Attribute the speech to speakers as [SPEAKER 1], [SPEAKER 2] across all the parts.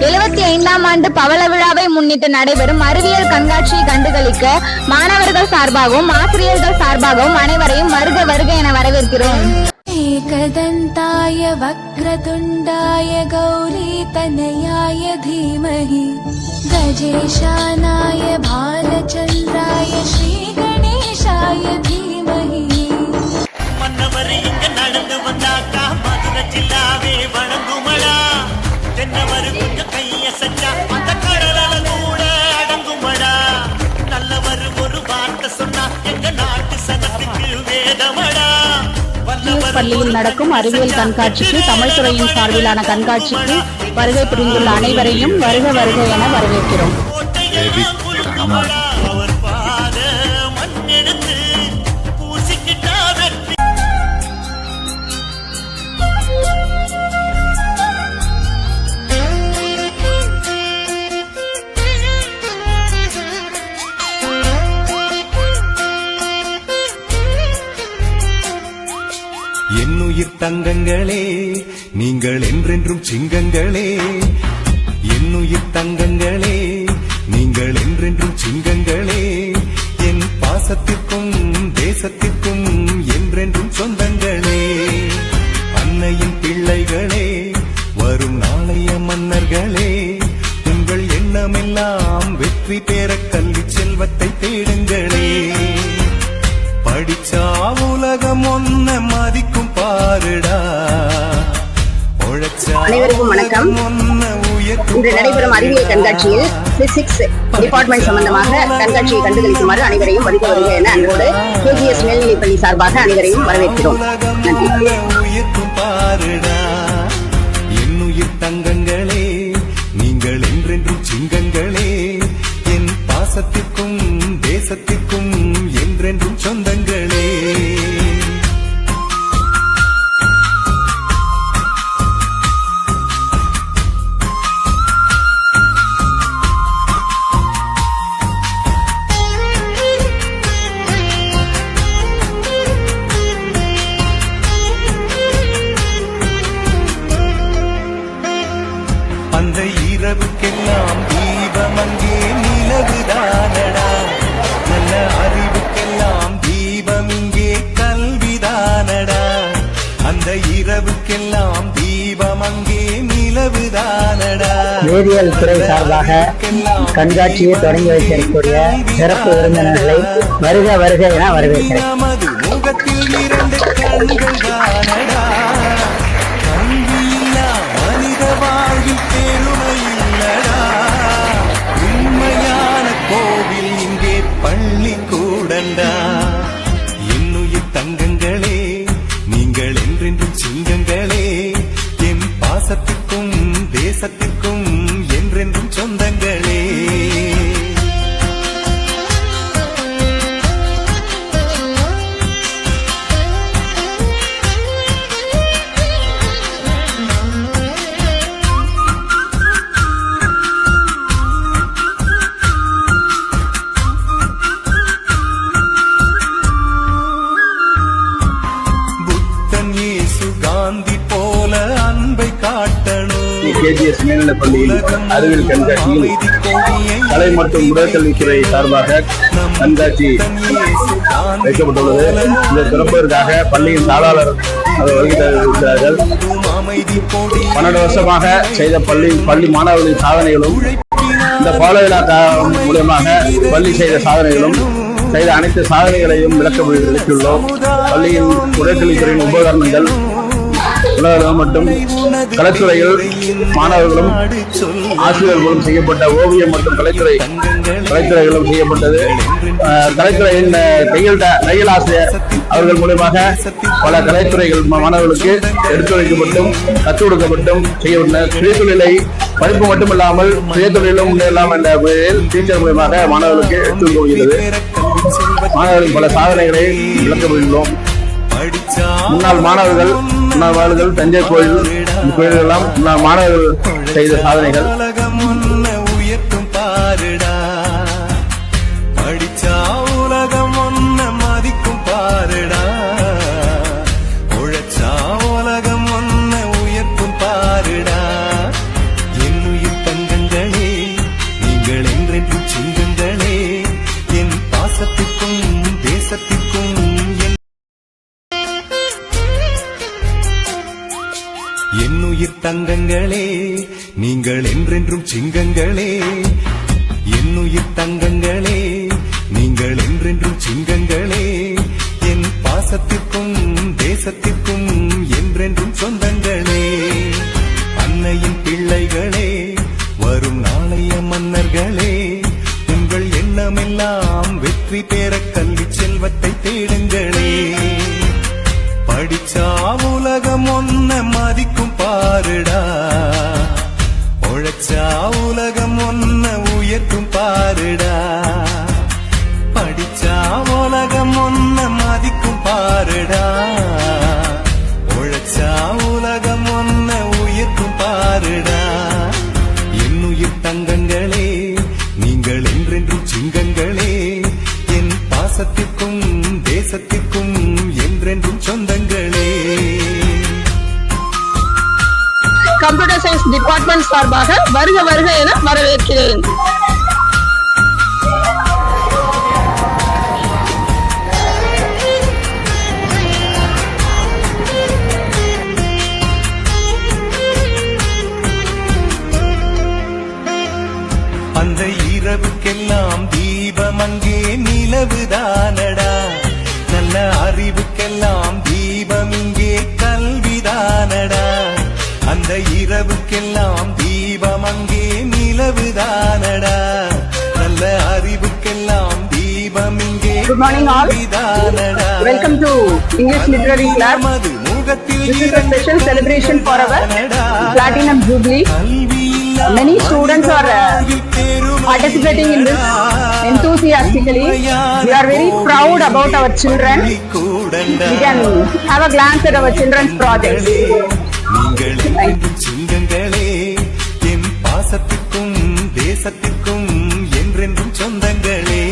[SPEAKER 1] 75ஆம் ஆண்டு பவள விழாவை முன்னிட்டு நடைபெறும் அறிவியல் கண்காட்சியை கண்டுகளிக்க மாணவர்கள் சார்பாகவும் ஆசிரியர்கள் சார்பாகவும் அனைவரையும் வருக வருக என வரவேற்கிறோம்.
[SPEAKER 2] एकदन्ताय वक्रतुण्डाय गौरीतनयाय धीमहि गजेशानाय भालचन्द्राय श्रीगणेशाय धीमहि.
[SPEAKER 3] மன்னவரே இங்க நடந்து வந்தாக்கா மதுரை ஜில்லாவே வணங்குமடா. தென்னவரு கொஞ்சம் கைய சச்சா அந்த கடலால கூட அடங்குமடா. நல்லவர் ஒரு வார்த்தை சொன்னா எங்க நாட்டு சனத்துக்கு வேதமடா.
[SPEAKER 4] பள்ளியில் நடக்கும் அறிவியல் கண்காட்சிக்கு தமிழ் துறையின் சார்பிலான கண்காட்சிக்கு வருகை புரிந்துள்ள அனைவரையும் வருக வருக என வரவேற்கிறோம்.
[SPEAKER 5] என்னுயிர் தங்கங்களே நீங்கள் என்றென்றும் சிங்கங்களே. என்னுயிர் தங்கங்களே நீங்கள் என்றென்றும் சிங்கங்களே. என் பாசத்திற்கும் தேசத்திற்கும் என்றென்றும் சொந்தங்களே. அன்னையின் பிள்ளைகளே வரும் நாளைய மன்னர்களே. உங்கள் எண்ணமெல்லாம் வெற்றி பெற கல்வி செல்வத்தை தேடுங்களே. படிச்சா உலகம் ஒன்ன மதிக்கும் பாருடா.
[SPEAKER 6] அனைவருக்கும் வணக்கம். இன்று நடைபெறும் அறிவியல் கண்காட்சியில் பிசிக்ஸ் டிபார்ட்மெண்ட் சம்பந்தமாக கண்காட்சியை கண்டுகளிக்குமாறு அனைவரையும் வருக வருக என அன்போடு KGS மேல்நிலைப்பள்ளி சார்பாக அனைவரையும் வரவேற்கிறோம். நன்றி.
[SPEAKER 5] என்னுயிர் தங்கங்களே நீங்கள் என்றென்றும் சிங்கங்களே. என் பாசத்திற்கும் தேசத்திற்கும் என்றென்றும் சொந்தங்களே. அந்த இரவுக்கெல்லாம் தீபம் அங்கே நிலவுதானடா. நல்ல அறிவுக்கெல்லாம் தீபம் இங்கே கல்விதானடா. அந்த இரவுக்கெல்லாம் தீபம் அங்கே நிலவுதானடா.
[SPEAKER 7] வேதியியல் துறை சார்பாக கண்காட்சியை தொடங்கி வைத்திருக்கக்கூடிய சிறப்பு விருந்தினர்களை வருக வருக என வரவேற்கிறேன்.
[SPEAKER 5] நமது முகத்தில் இரண்டு கண்கள் தானடா. கல்வியில்லா மனித வாழ்வில் பெருமை இல்லடா. உண்மையான கோவில் இங்கே பள்ளி கூடண்டா. என்னுயிர் தங்கங்களே நீங்கள் என்றென்றும் சிங்கங்களே. என் பாசத்திற்கும் தேசத்திற்கும் என்றென்றும் சொந்தங்களே.
[SPEAKER 8] KGS மேல்நிலைப்பள்ளியில் அறிவியல் கண்காட்சியில் கலை மற்றும் உடற்கல்வித்துறை சார்பாக கண்காட்சி வைக்கப்பட்டுள்ளது. இதை திறப்பதற்காக பள்ளியின் தாளாளர் வருகை தருகிறார்கள். 12 வருஷமாக செய்த பள்ளி மாணவர்களின் சாதனைகளும் இந்த பால விழா மூலமாக பள்ளி செய்த சாதனைகளும் செய்த அனைத்து சாதனைகளையும் விளக்கியுள்ளோம். பள்ளியின் உடற்கல்வித்துறையின் உபகரணங்கள் மற்றும் கலைத்துறையில் மாணவர்களும் ஆசிரியர்களும் செய்யப்பட்ட ஓவியம் மற்றும் கலைத்துறைகளும் செய்யப்பட்டது. கலைத்துறையின் தையல் ஆசிரியர் அவர்கள் மூலமாக பல கலைத்துறைகள் மாணவர்களுக்கு எடுத்துரைக்கப்பட்டும் கற்றுக் கொடுக்கப்பட்டும் செய்யப்பட்ட சுயதொழிலை படிப்பு மட்டுமில்லாமல் சுயதொழிலும் முன்னேறலாம் என்ற முறையில் டீச்சர் மூலமாக மாணவர்களுக்கு எடுத்துக் கொள்கிறது. மாணவர்களின் பல சாதனைகளை விளக்கப்பட்டுள்ளோம். முன்னாள் மாணவர்கள் தஞ்சை கோயிலெல்லாம் முன்னாள் மாணவர்கள் செய்த சாதனைகள்.
[SPEAKER 5] உயர்த்தும் பாருடா. படிச்சா உலகம் ஒன்ன மதிக்கும் பாருடா. உழைச்சா உலகம் ஒன்ன உயர்த்தும் பாருடா. என்னுயிர் தங்கங்களே நீங்கள் என்றென்றும் சிங்கங்களே என்னுயிர் தங்கங்களே நீங்கள் என்றென்றும் சிங்கங்களே என் பாசத்திற்கும் தேசத்திற்கும் என்றென்றும் சொந்தங்களே அன்னையின் பிள்ளைகளே வரும் நாளைய மன்னர்களே உங்கள் எண்ணமெல்லாம் வெற்றி பெற கல்வி செல்வத்தை தேடுங்களே படிச்சா உலகம் ஒன்ன மதிக்கும் பாருடா உழைச்சா உலகம் ஒன்ன உயர்த்தும் பாருடா படிச்சா உலகம் ஒன்ன மதிக்கும் பாருடா உழைச்சா உலகம் ஒன்ன உயர்த்தும் பாருடா என்னுயிர் தங்கங்களே நீங்கள் என்றென்றும் சிங்கங்களே என் பாசத்திற்கும் தேசத்திற்கும் என்றென்றும் சொந்தங்களே.
[SPEAKER 4] கம்ப்யூட்டர் சயின்ஸ் டிபார்ட்மெண்ட் சார்பாக வருக வருக என வரவேற்கிறேன்.
[SPEAKER 5] அந்த இரவுக்கெல்லாம் தீபம் அங்கே நிலவுதானடா நல்ல அறிவுக்கெல்லாம் தீபம் இங்கே கல்விதானடா அந்த இரவுக்கெல்லாம் தீபம் அங்கே நிலவுதானடா நல்ல அறிவுக்கெல்லாம் தீபம் இங்கே
[SPEAKER 4] Good morning all. Welcome to English Literary Club. This is a special celebration for our Platinum Jubilee. Many students are participating in this enthusiastically. We are very proud about our children. We can have a glance at our children's projects.
[SPEAKER 5] சிங்கங்களே என் பாசத்திற்கும் தேசத்திற்கும் என்றென்றும் சொந்தங்களே.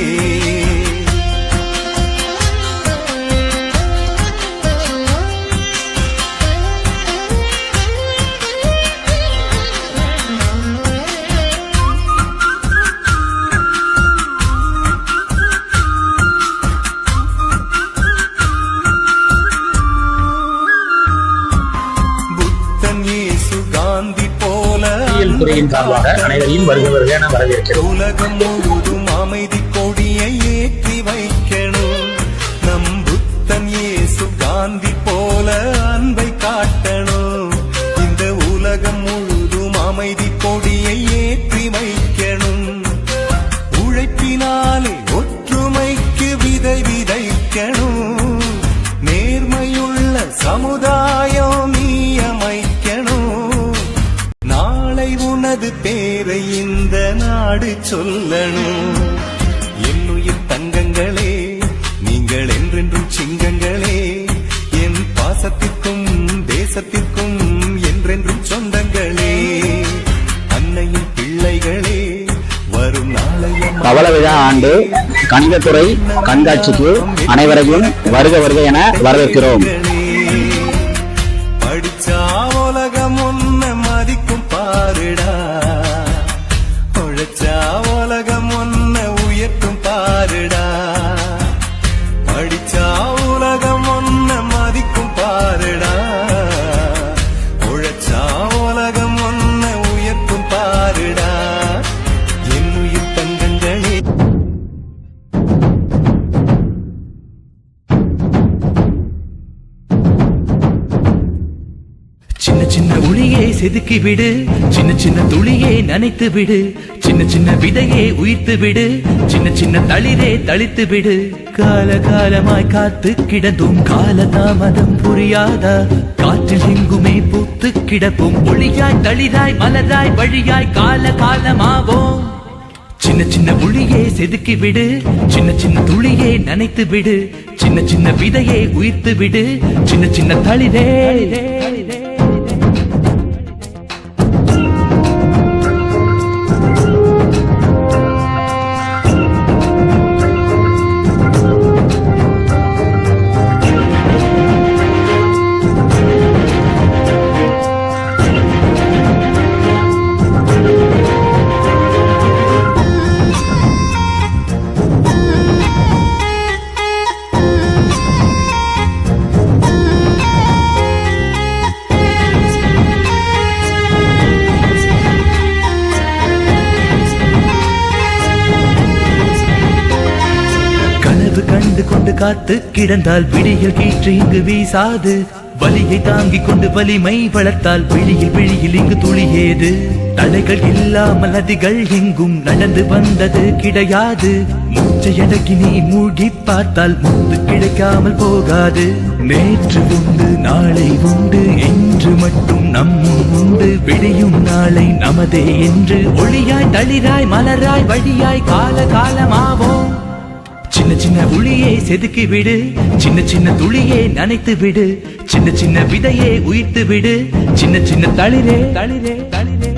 [SPEAKER 7] துறையின் சார்பாக அனைவரையும் வருக வருக என வரவேற்கிறோம்.
[SPEAKER 5] உலகம் முழுதும் அமைதி கொடியை ஏற்றி வைக்கணும் நம் புத்தன் இயேசு காந்தி போல அன்பை காட்டணும் இந்த உலகம் முழுதும் அமைதி கொடியை ஏற்றி வைக்கணும் உழைப்பினாலே ஒற்றுமைக்கு விதை விதைக்கணும் நேர்மையுள்ள சமுதாயம் நீ அமைக்கணும் நாளை உனது பேரை இந்த நாடு சொல்லணும் என்னுயிர் தங்கங்களே நீங்கள் என்றென்றும் சிங்கங்களே என் பாசத்திற்கும் தேசத்திற்கும் என்றென்றும் சொந்தங்களே அன்னையின் பிள்ளைகளே வரும் நாளைய
[SPEAKER 7] பவள விழா ஆண்டு கணிதத்துறை கண்காட்சிக்கு அனைவரையும் வருக வருக என வரவேற்கிறோம்.
[SPEAKER 5] படிச்சா உலகம் ஒன்ன மதிக்கும் பாருடா உழைச்சா உலகம் ஒன்ன உயர்த்தும் பாருடா படிச்சா உலகம் ஒன்ன மதிக்கும் பாருடா உழைச்சா உலகம் ஒன்ன உயர்த்தும் பாருடா என்னுயிர் தங்கங்களே.
[SPEAKER 9] சின்ன சின்ன ஒளியை செதுக்கி விடு சின்ன சின்ன துளியை நனைத்து விடு சின்ன சின்ன விதையை உயிர்த்து விடு சின்ன சின்ன தளிரே தளித்து விடு கால காலமாய் காத்து கிடந்தும் கால தாமதம் புரியாதா காற்றில் எங்குமே பூத்து கிடப்போம் ஒளியாய் தளிராய் மலராய் வழியாய் கால காலமாவோம் சின்ன சின்ன ஒளியை செதுக்கி விடு சின்ன சின்ன துளியை நனைத்து விடு சின்ன சின்ன விதையை உயிர்த்து விடு சின்ன சின்ன தளிரே கனவு கண்டு கொண்டு காத்து கிடந்தால் விடியில் கீற்று இங்கு வீசாது வலியை தாங்கிக் கொண்டு வலிமை வளர்த்தால் விழியில் இங்கு துளியேது தடைகள் இல்லாமல் நதிகள் எங்கும் நடந்து வந்தது கிடையாது மூச்சையடக்கி நீ மூடி பார்த்தால் முத்து கிடைக்காமல் போகாது நேற்று உண்டு நாளை உண்டு என்று மட்டும் நம்மும் உண்டு விடியும் நாளை நமதே என்று ஒளியாய் தளிராய் மலராய் வழியாய் கால காலமாவோம் சின்ன சின்ன உளியை செதுக்கி விடு சின்ன சின்ன துளியே நனைத்து விடு சின்ன சின்ன விதையே உயிர்த்து விடு சின்ன சின்ன தளிரே தளிரே தளிரே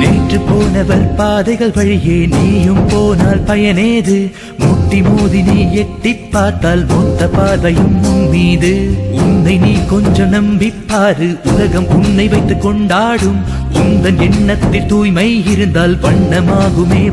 [SPEAKER 9] நேற்று போனவள் பாதைகள் வழியே நீயும் போனால் பயனேது முட்டி மோதி நீ எட்டி பார்த்தால் மொத்த பாதையும் உன் மீது உன்னை நீ கொஞ்சம் நம்பிப்பாரு உலகம் உன்னை வைத்து கொண்டாடும் உந்தன் எண்ணத்தில் தூய்மை இருந்தால் வண்ணமாகுமே